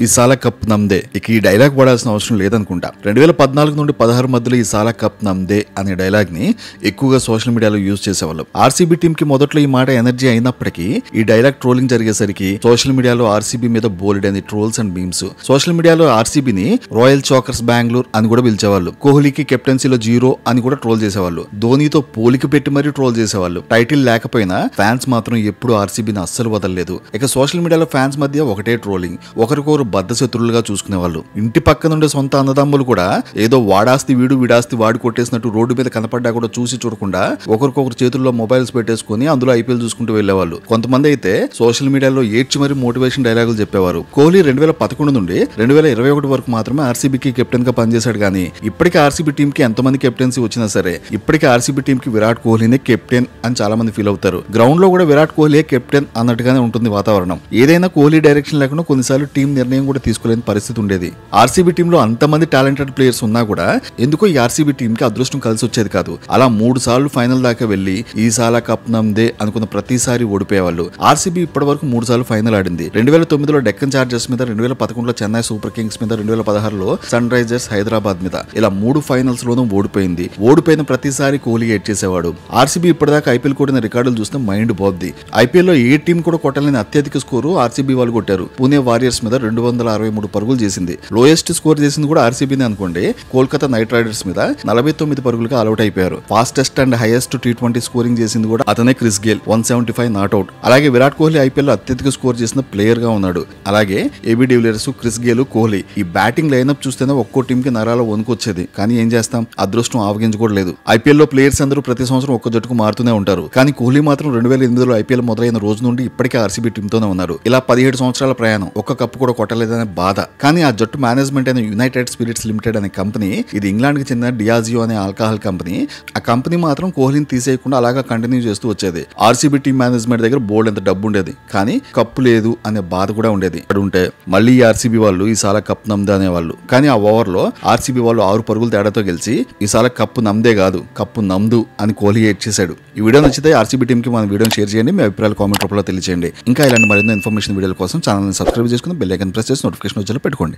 ఈ సాల కప్ నమ్దే ఇక ఈ డైలాగ్ వాడాల్సిన అవసరం లేదనుకుంటా. 2014 నుండి 16 మధ్యలో ఈ సాల కప్ నమ్దే అనే డైలాగ్ ని ఎక్కువగా సోషల్ మీడియాలో యూజ్ చేసేవాళ్ళు. ఆర్సీబీ టీమ్ కి మొదట్లో ఈ మాట ఎనర్జీ అయినప్పటికీ ఈ డైలాగ్ ట్రోలింగ్ జరిగేసరికి సోషల్ మీడియాలో ఆర్సీబీ మీద బోల్డ్ ట్రోల్స్ అండ్ మీమ్స్. సోషల్ మీడియాలో ఆర్సీబీని రాయల్ చాకర్స్ బెంగళూరు అని కూడా పిలిచేవాళ్ళు. కోహ్లీకి కెప్టెన్సీలో 0 అని కూడా ట్రోల్ చేసేవాళ్ళు. ధోనితో పోలిక పెట్టి మరీ ట్రోల్ చేసేవాళ్ళు. టైటిల్ లేకపోయినా ఫ్యాన్స్ మాత్రం ఎప్పుడు ఆర్సీబీని అస్సలు వదలలేదు. ఇక సోషల్ మీడియాలో ఫ్యాన్స్ మధ్య ఒకటే ట్రోలింగ్, ఒకరికొకరు బద్ద శత్రులుగా చూసుకునేవాళ్ళు. ఇంటి పక్కనుండే సొంత అన్నదమ్ములు కూడా ఏదో వాడాస్తి వీడు వీడాస్తి వాడు కొట్టేసినట్టు రోడ్డు మీద కనపడ్డా కూడా చూసి చూడకుండా ఒకరికొకరు చేతుల్లో మొబైల్స్ పెట్టేసుకుని అందులో ఐపీఎల్ చూసుకుంటూ వెళ్లేవాళ్ళు. కొంతమంది అయితే సోషల్ మీడియాలో ఏడ్చి మరీ మోటివేషన్ డైలాగులు చెప్పేవారు. కోహ్లీ 2011 నుండి 2021 వరకు మాత్రమే ఆర్సీబీకి కెప్టెన్ గా పనిచేశాడు. కానీ ఇప్పటికీ ఆర్సీబీ టీమ్ కి ఎంతమంది కెప్టెన్సీ వచ్చినా సరే ఇప్పటికీ ఆర్సీబీ టీమ్ కి విరాట్ కోహ్లీనే కెప్టెన్ అని చాలా మంది ఫీల్ అవుతారు. గ్రౌండ్ లో కూడా విరాట్ కోహ్లీ కెప్టెన్ అన్నట్టుగానే ఉంటుంది వాతావరణం. ఏదైనా కోహ్లీ డైరెక్షన్ లేకుండా కొన్నిసార్లు టీం నిర్ణయం కూడా తీసుకోలేని పరిస్థితి ఉండేది. ఆర్సీబీ టీమ్ లో అంతమంది టాలెంటెడ్ ప్లేయర్స్ ఉన్నా కూడా ఎందుకో ఈ ఆర్సీబీ టీమ్ కి అదృష్టం కలిసి వచ్చేది కాదు. అలా 3 సార్లు ఫైనల్ దాకా వెళ్లి ఈ సాల కప్ నమ్దే అనుకున్న ప్రతిసారి ఓడిపోయేవాళ్ళు. ఆర్సీబీ ఇప్పటి వరకు 3 సార్లు ఫైనల్ ఆడింది. 2009లో డెక్కన్ చార్జర్స్ మీద, 2011లో చెన్నై సూపర్ కింగ్స్ మీద, 2016లో సన్ రైజర్స్ హైదరాబాద్ మీద, ఇలా 3 ఫైనల్స్ లోనూ ఓడిపోయింది. ఓడిపోయిన ప్రతిసారి కోహ్లీ ఏడ్ చేసేవాడు. ఆర్సీబీ ఇప్పటిదాకా ఐపీఎల్ కొట్టిన రికార్డులు చూస్తే మైండ్ పోద్ది. ఐపీఎల్ లో ఏ టీం కూడా కొట్టలేని అత్యధిక స్కోరు ఆర్సీబీ వాళ్ళు కొట్టారు. పూణే వారియర్స్ మీద 263 పరుగులు చేసింది. లోయెస్ట్ స్కోర్ చేసింది కూడా ఆర్సీబీనే అనుకోండి. కోల్కతా నైట్ రైడర్స్ మీద 49 పరుగులుగా అవుట్ అయిపోయారు. Fastest and highest T20 scoring చేసింది కూడా అతనే క్రిస్ గేల్, 175 నాట్అవుట్. అలాగే విరాట్ కోహ్లీ ఐపీఎల్ లో అత్యధిక స్కోర్ చేసిన ప్లేయర్ గా ఉన్నాడు. అలాగే AB de Villiers, Chris Gayle, Kohli ఈ బ్యాటింగ్ లైనప్ చూస్తేనే ఒక్కో టీం కి నరాల వణుకొచ్చేది. కానీ ఏం చేస్తాం, అదృష్టం ఆవగించకూడలేదు. ఐపీఎల్ లో ప్లేయర్స్ అందరూ ప్రతి సంవత్సరం ఒక్క జట్టుకు మారుతూనే ఉంటారు. కానీ కోహ్లీ మాత్రం 2008లో ఐపీఎల్ మొదలైన రోజు నుండి ఇప్పటికే ఆర్సీబీ టీంతోనే ఉన్నారు. ఇలా 17 సంవత్సరాల ప్రయాణం, ఒక్క కప్పు కూడా కొట్టలేదనే బాధ. కానీ ఆ జట్టు మేనేజ్మెంట్ అయిన యునైటెడ్ స్పిరిట్స్ లిమిటెడ్ అనే కంపెనీ, ఇది ఇంగ్లాండ్ కి చెందిన డియాజియో అనే ఆల్కహాల్ కంపెనీ. ఆ కంపెనీ మాత్రం కోహ్లీని తీసేయకుండా అలాగా కంటిన్యూ చేస్తూ వచ్చేది. ఆర్సీబీ టీం మేనేజ్మెంట్ దగ్గర బోల్డ్ ఎంత డబ్బు ఉండేది, కానీ కప్పు లేదు అనే బాధ కూడా ఉండేది. అక్కడ ఉంటే మళ్ళీ ఆర్సీబీ వాళ్ళు ఈసాల కప్ నమ్దే అనేవాళ్ళు. కానీ ఆ ఓవర్ లో ఆర్సీబీ వాళ్ళు 6 పరుగుల తేడాతో గెలిచి ఈసాల కప్పు నమ్దే కాదు కప్పు నమ్దు అని కోహ్లీ ఏడ్ చేశాడు. ఈ వీడియో నచ్చితే ఆర్సీబీ టీం కి మన వీడియోని షేర్ చేయండి. మీ అభిప్రాయాలు కామెంట్ రూపంలో తెలియజేయండి. ఇంకా ఇలాంటి మరిన్ని ఇన్ఫర్మేషన్ వీడియోల కోసం ఛానల్ ని సబ్స్క్రైబ్ చేసుకుని బెల్ ఐకాన్ ప్రెస్ చేసి నోటిఫికేషన్ వచ్చేలా పెట్టుకోండి.